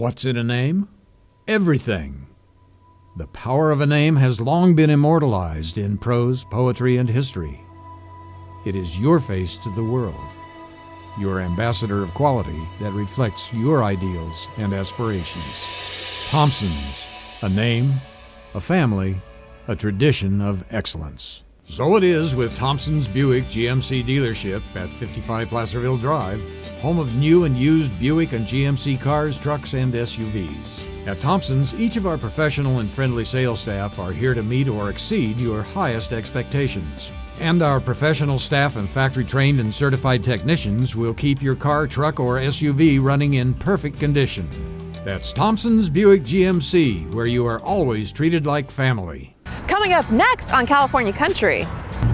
What's in a name? Everything. The power of a name has long been immortalized in prose, poetry, and history. It is your face to the world, your ambassador of quality that reflects your ideals and aspirations. Thompson's, a name, a family, a tradition of excellence. So it is with Thompson's Buick GMC dealership at 55 Placerville Drive, home of new and used Buick and GMC cars, trucks, and SUVs. At Thompson's, each of our professional and friendly sales staff are here to meet or exceed your highest expectations. And our professional staff and factory-trained and certified technicians will keep your car, truck, or SUV running in perfect condition. That's Thompson's Buick GMC, where you are always treated like family. Coming up next on California Country,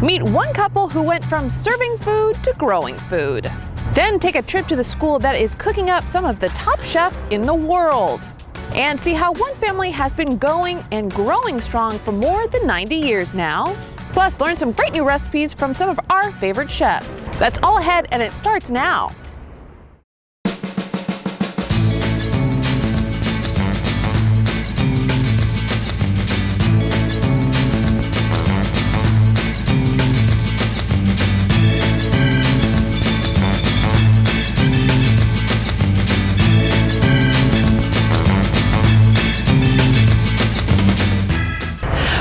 meet one couple who went from serving food to growing food. Then take a trip to the school that is cooking up some of the top chefs in the world. And see how one family has been going and growing strong for more than 90 years now. Plus, learn some great new recipes from some of our favorite chefs. That's all ahead, and it starts now.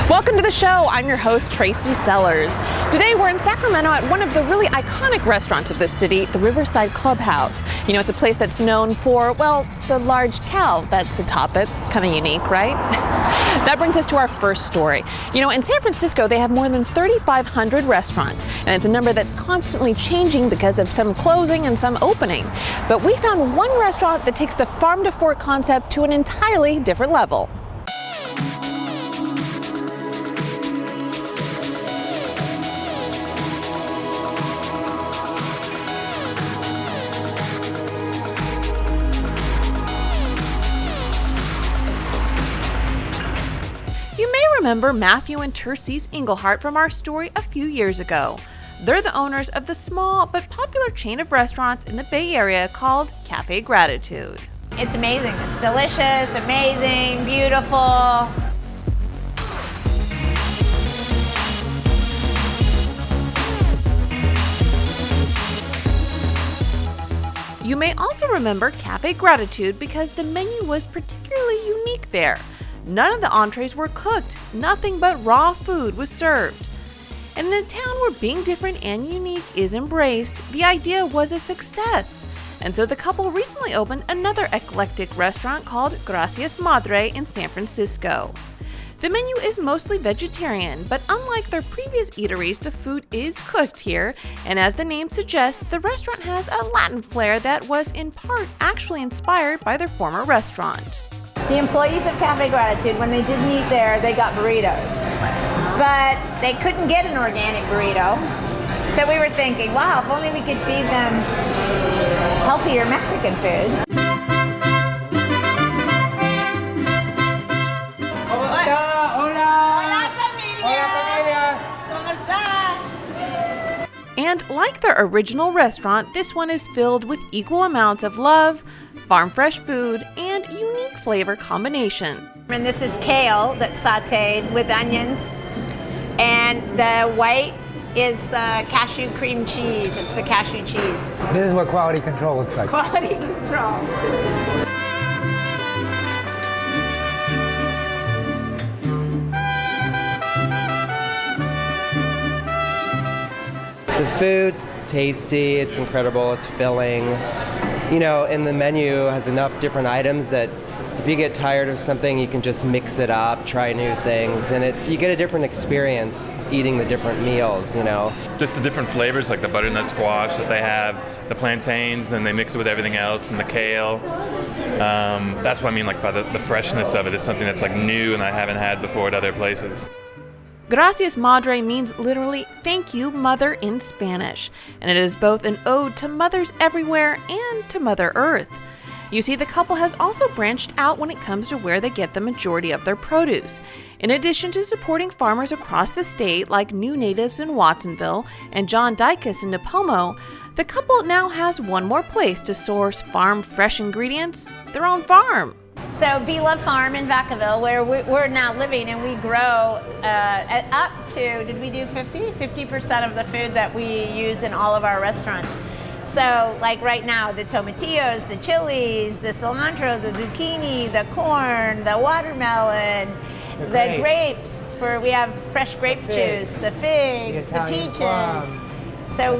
Welcome to the show. I'm your host, Tracy Sellers. Today we're in Sacramento at one of the really iconic restaurants of this city, the Riverside Clubhouse. You know, it's a place that's known for, well, the large cow that's atop it. Kind of unique, right? That brings us to our first story. You know, in San Francisco, they have more than 3,500 restaurants, and it's a number that's constantly changing because of some closing and some opening. But we found one restaurant that takes the farm to fork concept to an entirely different level. Remember Matthew and Tercise Englehart from our story a few years ago. They're the owners of the small but popular chain of restaurants in the Bay Area called Cafe Gratitude. It's amazing. It's delicious, amazing, beautiful. You may also remember Cafe Gratitude because the menu was particularly unique there. None of the entrees were cooked, nothing but raw food was served. And in a town where being different and unique is embraced, the idea was a success. And so the couple recently opened another eclectic restaurant called Gracias Madre in San Francisco. The menu is mostly vegetarian, but unlike their previous eateries, the food is cooked here, and as the name suggests, the restaurant has a Latin flair that was in part actually inspired by their former restaurant. The employees of Cafe Gratitude, when they didn't eat there, they got burritos. But they couldn't get an organic burrito. So we were thinking, wow, if only we could feed them healthier Mexican food. And like their original restaurant, this one is filled with equal amounts of love, farm fresh food, and unique flavor combination. And this is kale that's sauteed with onions. And the white is the cashew cream cheese. It's the cashew cheese. This is what quality control looks like. Quality control. The food's tasty, it's incredible, it's filling. You know, and the menu has enough different items that if you get tired of something, you can just mix it up, try new things, and you get a different experience eating the different meals, you know. Just the different flavors, like the butternut squash that they have, the plantains, and they mix it with everything else, and the kale. That's what I mean, like by the freshness of it. It's something that's like new and I haven't had before at other places. Gracias Madre means literally thank you, mother in Spanish, and it is both an ode to mothers everywhere and to Mother Earth. You see, the couple has also branched out when it comes to where they get the majority of their produce. In addition to supporting farmers across the state like New Natives in Watsonville and John Dicus in Napomo, The couple now has one more place to source farm fresh ingredients, their own farm. So Bee Love Farm in Vacaville, where we're now living, and we grow up to, did we do 50% of the food that we use in all of our restaurants. So like right now, the tomatillos, the chilies, the cilantro, the zucchini, the corn, the watermelon, the grapes, we have fresh grape juice, the figs, the peaches. Plum. So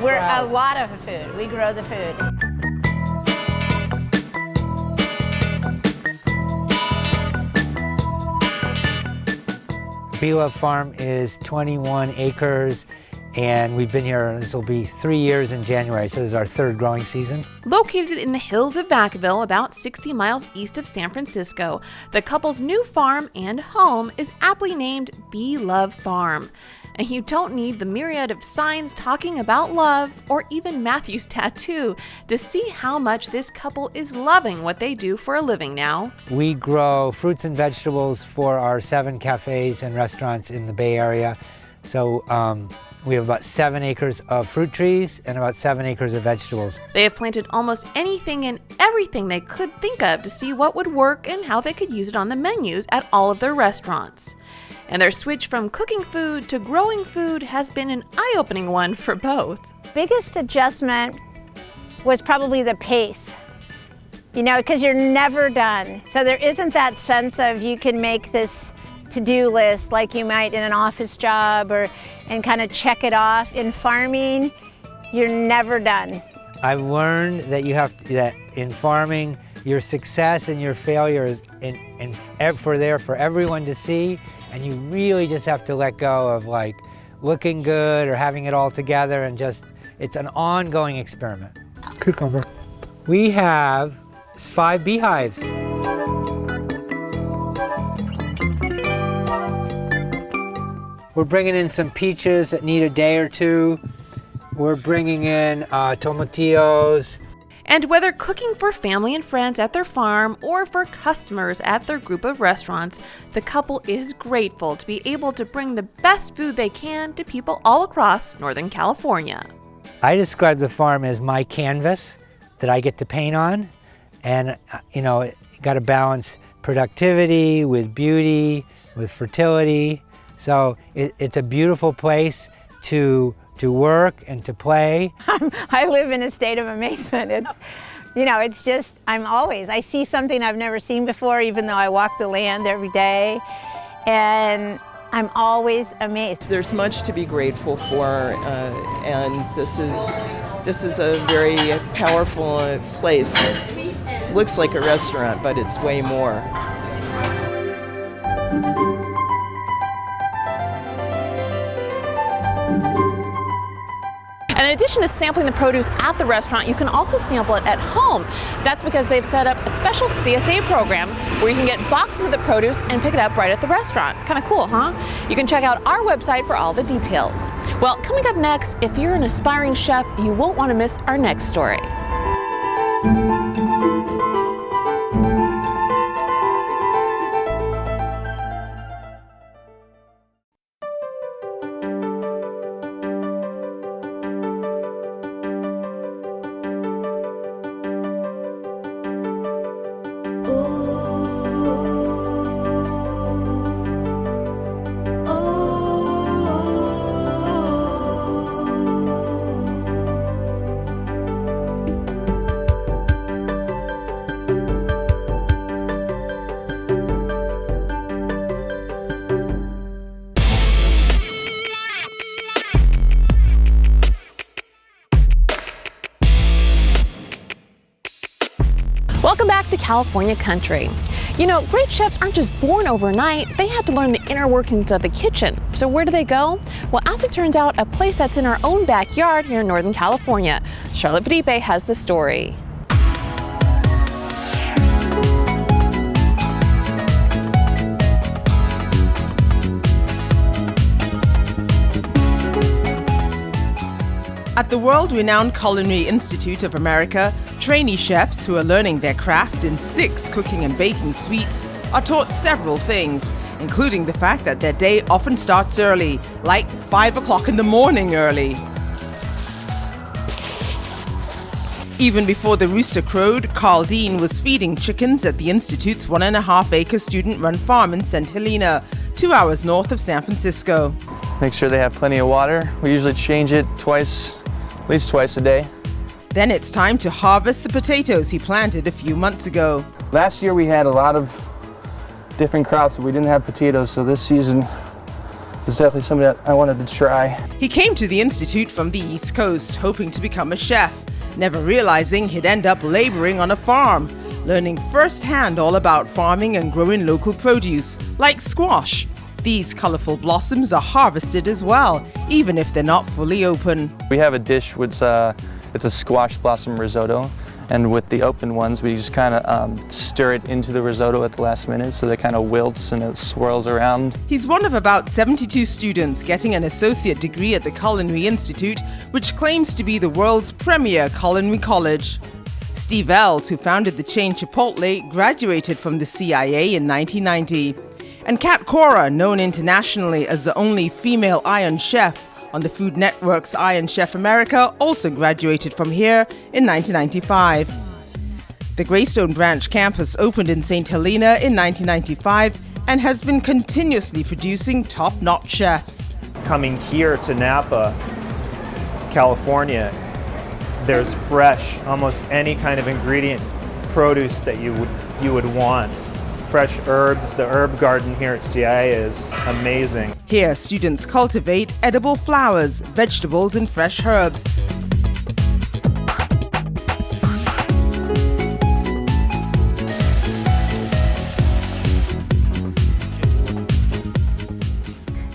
we're a lot of food. We grow the food. Bee Love Farm is 21 acres, and we've been here, this will be 3 years in January, so this is our third growing season. Located in the hills of Vacaville, about 60 miles east of San Francisco, the couple's new farm and home is aptly named Bee Love Farm. And you don't need the myriad of signs talking about love or even Matthew's tattoo to see how much this couple is loving what they do for a living now. We grow fruits and vegetables for our 7 cafes and restaurants in the Bay Area. So we have about 7 acres of fruit trees and about 7 acres of vegetables. They have planted almost anything and everything they could think of to see what would work and how they could use it on the menus at all of their restaurants. And their switch from cooking food to growing food has been an eye-opening one for both. Biggest adjustment was probably the pace, because you're never done. So there isn't that sense of you can make this to-do list like you might in an office job and kind of check it off. In farming, you're never done. I've learned that that in farming, your success and your failures for everyone to see. And you really just have to let go of like looking good or having it all together, and it's an ongoing experiment. Cucumber. We have 5 beehives. We're bringing in some peaches that need a day or two. We're bringing in tomatillos. And whether cooking for family and friends at their farm or for customers at their group of restaurants, the couple is grateful to be able to bring the best food they can to people all across Northern California. I describe the farm as my canvas that I get to paint on, and got to balance productivity with beauty, with fertility. So it's a beautiful place to work and to play. I live in a state of amazement. I see something I've never seen before, even though I walk the land every day, and I'm always amazed. There's much to be grateful for, and this is a very powerful place. It looks like a restaurant, but it's way more. And in addition to sampling the produce at the restaurant, you can also sample it at home. That's because they've set up a special CSA program where you can get boxes of the produce and pick it up right at the restaurant. Kind of cool, huh? You can check out our website for all the details. Well, coming up next, if you're an aspiring chef, you won't want to miss our next story. Welcome back to California Country. Great chefs aren't just born overnight, they have to learn the inner workings of the kitchen. So where do they go? Well, as it turns out, a place that's in our own backyard here in Northern California. Charlotte Felipe has the story. At the world-renowned Culinary Institute of America, trainee chefs who are learning their craft in 6 cooking and baking suites are taught several things, including the fact that their day often starts early, like 5 o'clock in the morning early. Even before the rooster crowed, Carl Dean was feeding chickens at the Institute's 1.5-acre student-run farm in St. Helena, 2 hours north of San Francisco. Make sure they have plenty of water. We usually change it at least twice a day. Then it's time to harvest the potatoes he planted a few months ago. Last year we had a lot of different crops, but we didn't have potatoes, so this season was definitely something that I wanted to try. He came to the Institute from the East Coast, hoping to become a chef, never realizing he'd end up laboring on a farm, learning firsthand all about farming and growing local produce, like squash. These colorful blossoms are harvested as well, even if they're not fully open. We have a dish which it's a squash blossom risotto, and with the open ones we just kind of stir it into the risotto at the last minute so they kind of wilts and it swirls around. He's one of about 72 students getting an associate degree at the Culinary Institute, which claims to be the world's premier culinary college. Steve Ells, who founded the chain Chipotle, graduated from the CIA in 1990. And Kat Cora, known internationally as the only female Iron Chef on the Food Network's Iron Chef America, also graduated from here in 1995. The Greystone Branch campus opened in St. Helena in 1995 and has been continuously producing top-notch chefs. Coming here to Napa, California, there's fresh, almost any kind of ingredient, produce that you would want. Fresh herbs. The herb garden here at CIA is amazing. Here, students cultivate edible flowers, vegetables, and fresh herbs.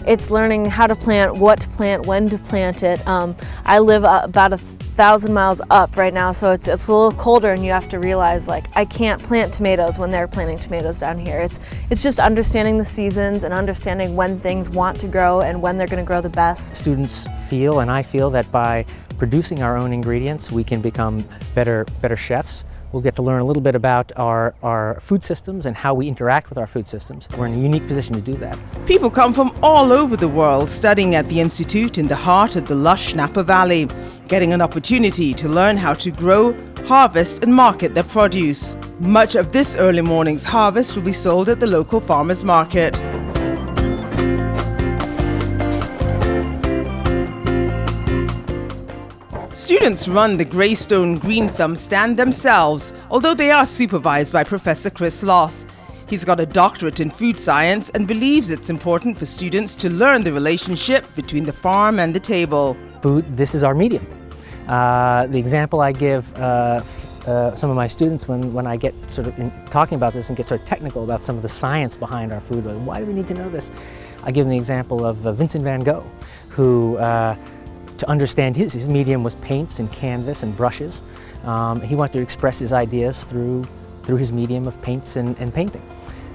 It's learning how to plant, what to plant, when to plant it. I live about 1,000 miles up right now, so it's a little colder, and you have to realize, like, I can't plant tomatoes when they're planting tomatoes down here. It's just understanding the seasons and understanding when things want to grow and when they're going to grow the best. Students feel, and I feel, that by producing our own ingredients we can become better chefs. We'll get to learn a little bit about our food systems and how we interact with our food systems. We're in a unique position to do that. People come from all over the world studying at the Institute in the heart of the lush Napa Valley, getting an opportunity to learn how to grow, harvest, and market their produce. Much of this early morning's harvest will be sold at the local farmers market. Students run the Greystone Green Thumb stand themselves, although they are supervised by Professor Chris Loss. He's got a doctorate in food science and believes it's important for students to learn the relationship between the farm and the table. Food, this is our medium. The example I give some of my students when I get sort of talking about this and get sort of technical about some of the science behind our food, like, why do we need to know this? I give them the example of Vincent van Gogh, who to understand his medium was paints and canvas and brushes. He wanted to express his ideas through his medium of paints and painting.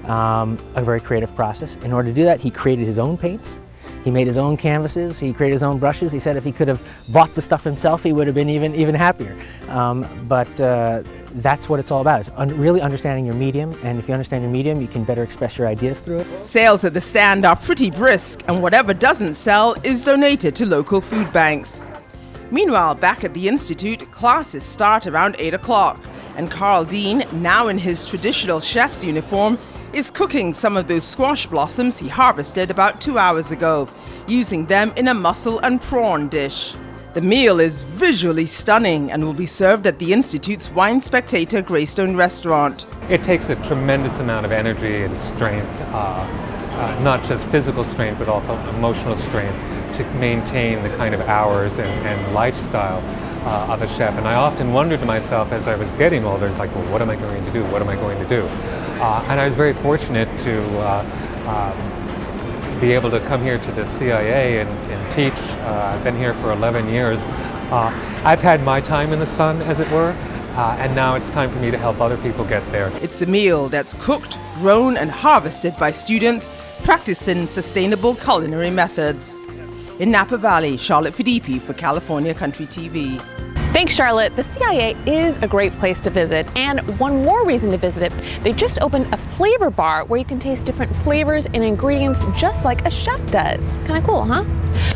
A very creative process. In order to do that, he created his own paints. He made his own canvases, he created his own brushes. He said if he could have bought the stuff himself, he would have been even happier. But that's what it's all about, is really understanding your medium, and if you understand your medium, you can better express your ideas through it. Sales at the stand are pretty brisk, and whatever doesn't sell is donated to local food banks. Meanwhile, back at the Institute, classes start around 8 o'clock, and Carl Dean, now in his traditional chef's uniform, is cooking some of those squash blossoms he harvested about 2 hours ago, using them in a mussel and prawn dish. The meal is visually stunning and will be served at the Institute's Wine Spectator Greystone restaurant. It takes a tremendous amount of energy and strength, not just physical strength, but also emotional strength, to maintain the kind of hours and lifestyle of a chef. And I often wondered to myself as I was getting older, it's like, well, what am I going to do? What am I going to do? And I was very fortunate to be able to come here to the CIA and teach. I've been here for 11 years. I've had my time in the sun, as it were, and now it's time for me to help other people get there. It's a meal that's cooked, grown, and harvested by students practicing sustainable culinary methods. In Napa Valley, Charlotte Fidipi for California Country TV. Thanks, Charlotte. The CIA is a great place to visit, and one more reason to visit it, they just opened a flavor bar where you can taste different flavors and ingredients just like a chef does. Kind of cool, huh?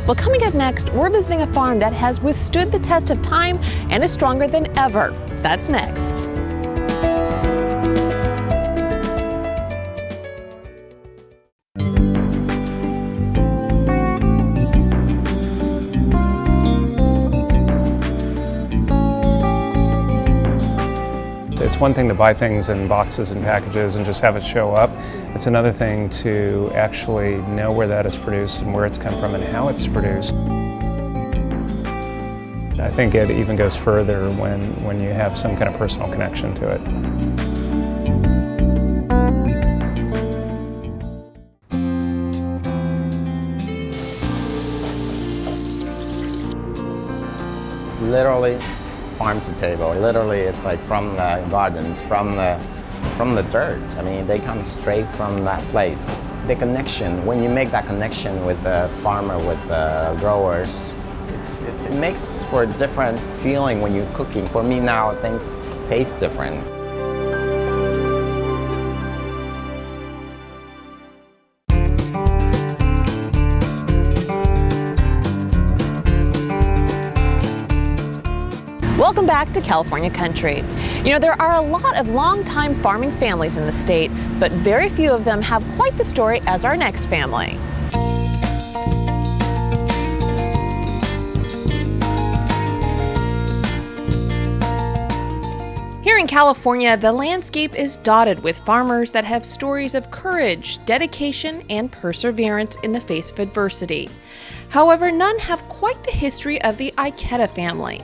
Well, coming up next, we're visiting a farm that has withstood the test of time and is stronger than ever. That's next. It's one thing to buy things in boxes and packages and just have it show up. It's another thing to actually know where that is produced and where it's come from and how it's produced. I think it even goes further when you have some kind of personal connection to it. Literally farm to table. Literally, it's like from the gardens, from the dirt. I mean, they come straight from that place. The connection, when you make that connection with the farmer, with the growers, it makes for a different feeling when you're cooking. For me now, things taste different. Welcome back to California Country. You know, there are a lot of long-time farming families in the state, but very few of them have quite the story as our next family. Here in California, the landscape is dotted with farmers that have stories of courage, dedication, and perseverance in the face of adversity. However, none have quite the history of the Ikeda family.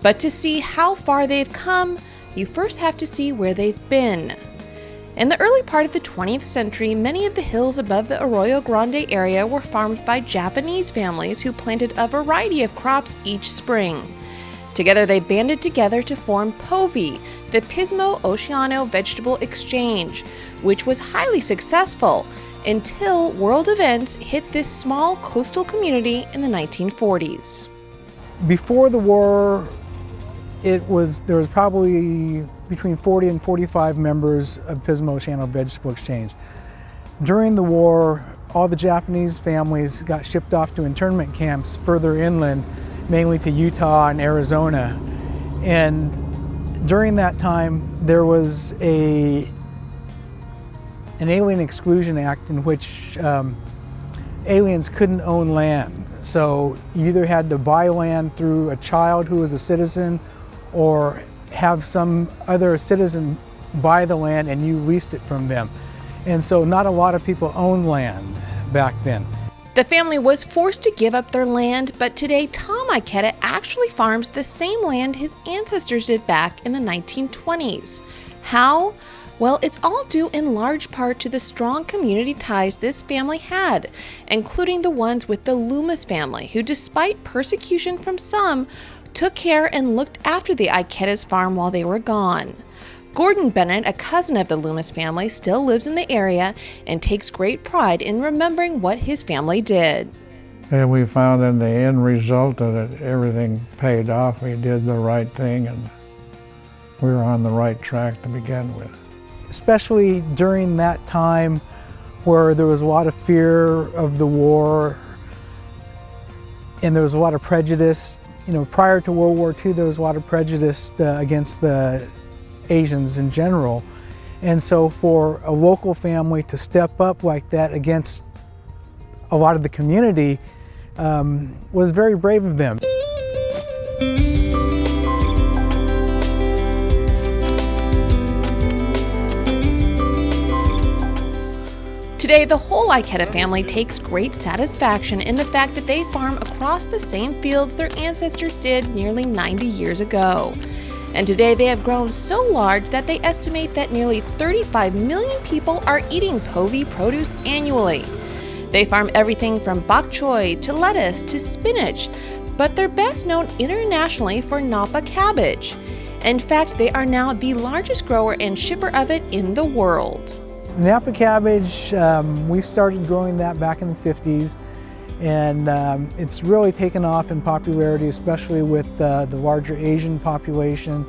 But to see how far they've come, you first have to see where they've been. In the early part of the 20th century, many of the hills above the Arroyo Grande area were farmed by Japanese families who planted a variety of crops each spring. Together they banded together to form POVI, the Pismo Oceano Vegetable Exchange, which was highly successful until world events hit this small coastal community in the 1940s. Before the war, there was probably between 40 and 45 members of Pismo Oceano Vegetable Exchange. During the war, all the Japanese families got shipped off to internment camps further inland, mainly to Utah and Arizona. And during that time, there was an Alien Exclusion Act in which aliens couldn't own land. So you either had to buy land through a child who was a citizen or have some other citizen buy the land and you leased it from them. And so not a lot of people owned land back then. The family was forced to give up their land, but today Tom Ikeda actually farms the same land his ancestors did back in the 1920s. How? Well, it's all due in large part to the strong community ties this family had, including the ones with the Loomis family, who despite persecution from some, took care and looked after the Ikeda's farm while they were gone. Gordon Bennett, a cousin of the Loomis family, still lives in the area and takes great pride in remembering what his family did. And we found in the end result that everything paid off. We did the right thing and we were on the right track to begin with. Especially during that time where there was a lot of fear of the war and there was a lot of prejudice. You know, prior to World War II, there was a lot of prejudice against the Asians in general. And so for a local family to step up like that against a lot of the community was very brave of them. Today, the whole Ikeda family takes great satisfaction in the fact that they farm across the same fields their ancestors did nearly 90 years ago. And today they have grown so large that they estimate that nearly 35 million people are eating POVI produce annually. They farm everything from bok choy to lettuce to spinach, but they're best known internationally for Napa cabbage. In fact, they are now the largest grower and shipper of it in the world. Napa cabbage, we started growing that back in the 50s, and it's really taken off in popularity, especially with the larger Asian population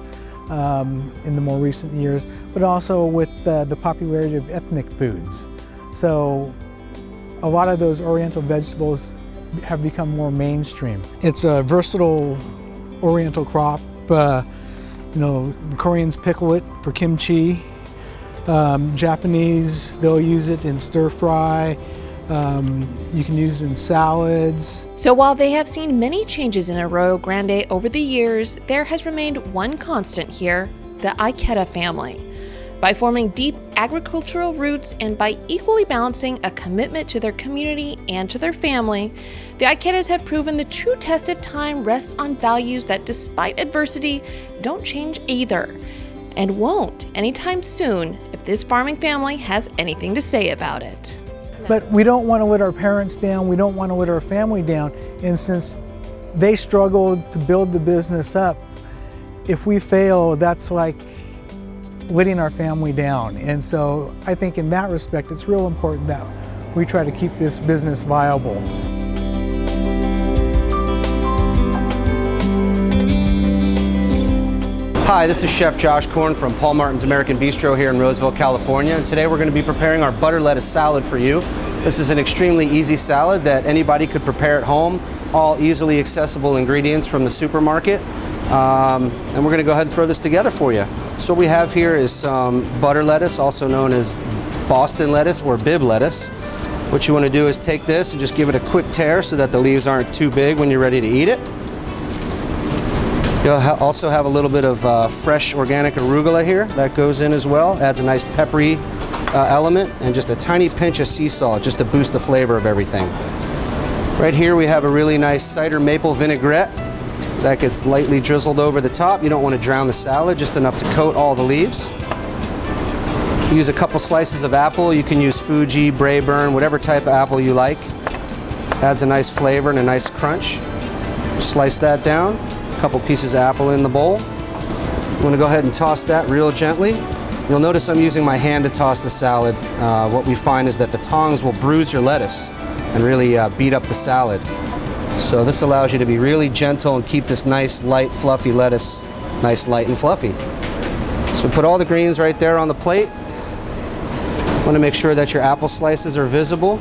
in the more recent years, but also with the popularity of ethnic foods. So a lot of those oriental vegetables have become more mainstream. It's a versatile oriental crop. You know, the Koreans pickle it for kimchi. Japanese, they'll use it in stir fry. You can use it in salads. So while they have seen many changes in Arroyo Grande over the years, there has remained one constant here, the Ikeda family. By forming deep agricultural roots and by equally balancing a commitment to their community and to their family, the Ikedas have proven the true test of time rests on values that, despite adversity, don't change either, and won't anytime soon if this farming family has anything to say about it. But we don't want to let our parents down, we don't want to let our family down, and since they struggled to build the business up, if we fail, that's like letting our family down. And so I think in that respect, it's real important that we try to keep this business viable. Hi, this is Chef Josh Korn from Paul Martin's American Bistro here in Roseville, California, and today we're going to be preparing our butter lettuce salad for you. This is an extremely easy salad that anybody could prepare at home, all easily accessible ingredients from the supermarket. And we're going to go ahead and throw this together for you. So what we have here is some butter lettuce, also known as Boston lettuce or Bibb lettuce. What you want to do is take this and just give it a quick tear so that the leaves aren't too big when you're ready to eat it. You'll also have a little bit of fresh organic arugula here that goes in as well. Adds a nice peppery element, and just a tiny pinch of sea salt just to boost the flavor of everything. Right here we have a really nice cider maple vinaigrette that gets lightly drizzled over the top. You don't want to drown the salad, just enough to coat all the leaves. Use a couple slices of apple. You can use Fuji, Braeburn, whatever type of apple you like. Adds a nice flavor and a nice crunch. Slice that down. A couple pieces of apple in the bowl. I'm going to go ahead and toss that real gently. You'll notice I'm using my hand to toss the salad. What we find is that the tongs will bruise your lettuce and really beat up the salad. So this allows you to be really gentle and keep this nice, light, fluffy lettuce nice, light, and fluffy. So put all the greens right there on the plate. Want to make sure that your apple slices are visible.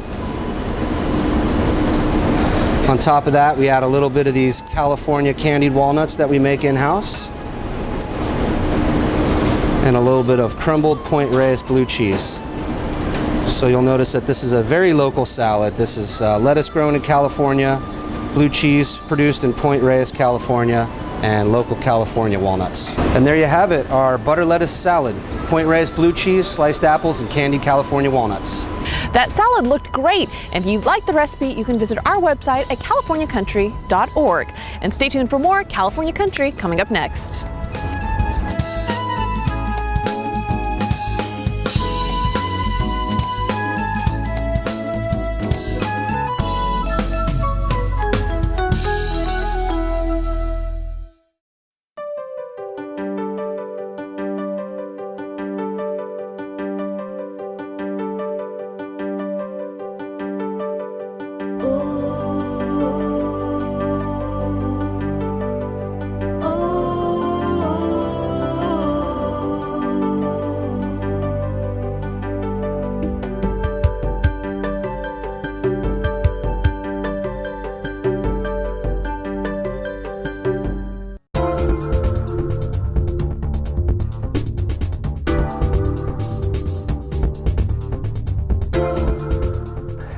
On top of that, we add a little bit of these California candied walnuts that we make in-house. And a little bit of crumbled Point Reyes blue cheese. So you'll notice that this is a very local salad. This is lettuce grown in California, blue cheese produced in Point Reyes, California, and local California walnuts. And there you have it, our butter lettuce salad. Point Reyes blue cheese, sliced apples, and candied California walnuts. That salad looked great. If you like the recipe, you can visit our website at californiacountry.org. And stay tuned for more California Country coming up next.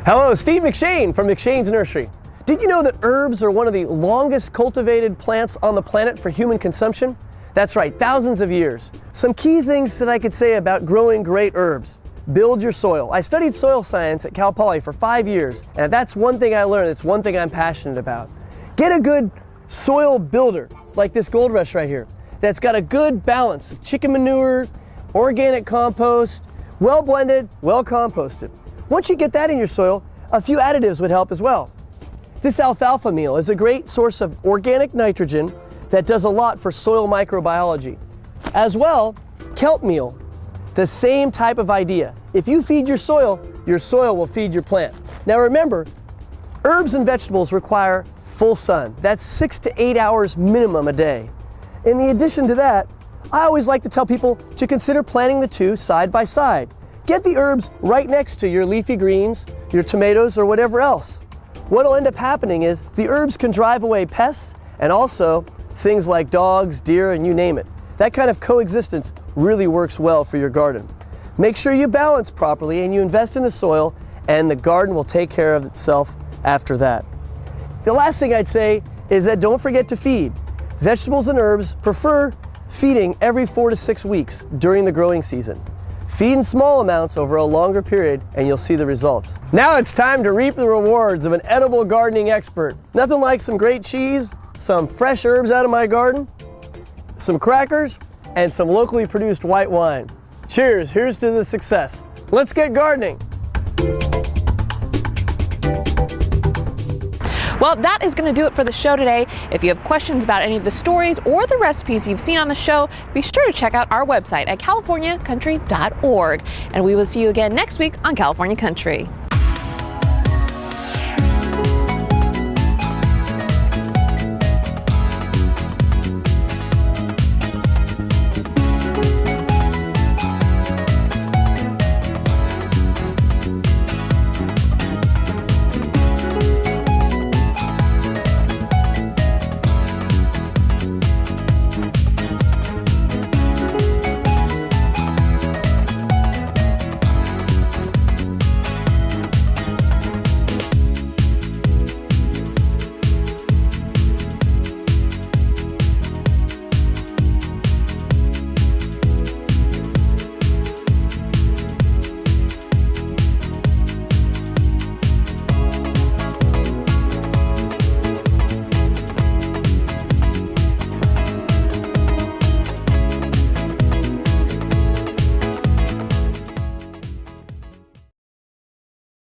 Hello, Steve McShane from McShane's Nursery. Did you know that herbs are one of the longest cultivated plants on the planet for human consumption? That's right, thousands of years. Some key things that I could say about growing great herbs. Build your soil. I studied soil science at Cal Poly for 5 years, and that's one thing I learned. It's one thing I'm passionate about. Get a good soil builder, like this Gold Rush right here, that's got a good balance of chicken manure, organic compost, well blended, well composted. Once you get that in your soil, a few additives would help as well. This alfalfa meal is a great source of organic nitrogen that does a lot for soil microbiology. As well, kelp meal, the same type of idea. If you feed your soil will feed your plant. Now remember, herbs and vegetables require full sun. That's 6 to 8 hours minimum a day. In addition to that, I always like to tell people to consider planting the two side by side. Get the herbs right next to your leafy greens, your tomatoes, or whatever else. What'll end up happening is the herbs can drive away pests and also things like dogs, deer, and you name it. That kind of coexistence really works well for your garden. Make sure you balance properly and you invest in the soil, and the garden will take care of itself after that. The last thing I'd say is that don't forget to feed. Vegetables and herbs prefer feeding every 4 to 6 weeks during the growing season. Feed in small amounts over a longer period and you'll see the results. Now it's time to reap the rewards of an edible gardening expert. Nothing like some great cheese, some fresh herbs out of my garden, some crackers, and some locally produced white wine. Cheers, here's to the success. Let's get gardening. Well, that is going to do it for the show today. If you have questions about any of the stories or the recipes you've seen on the show, be sure to check out our website at californiacountry.org. And we will see you again next week on California Country.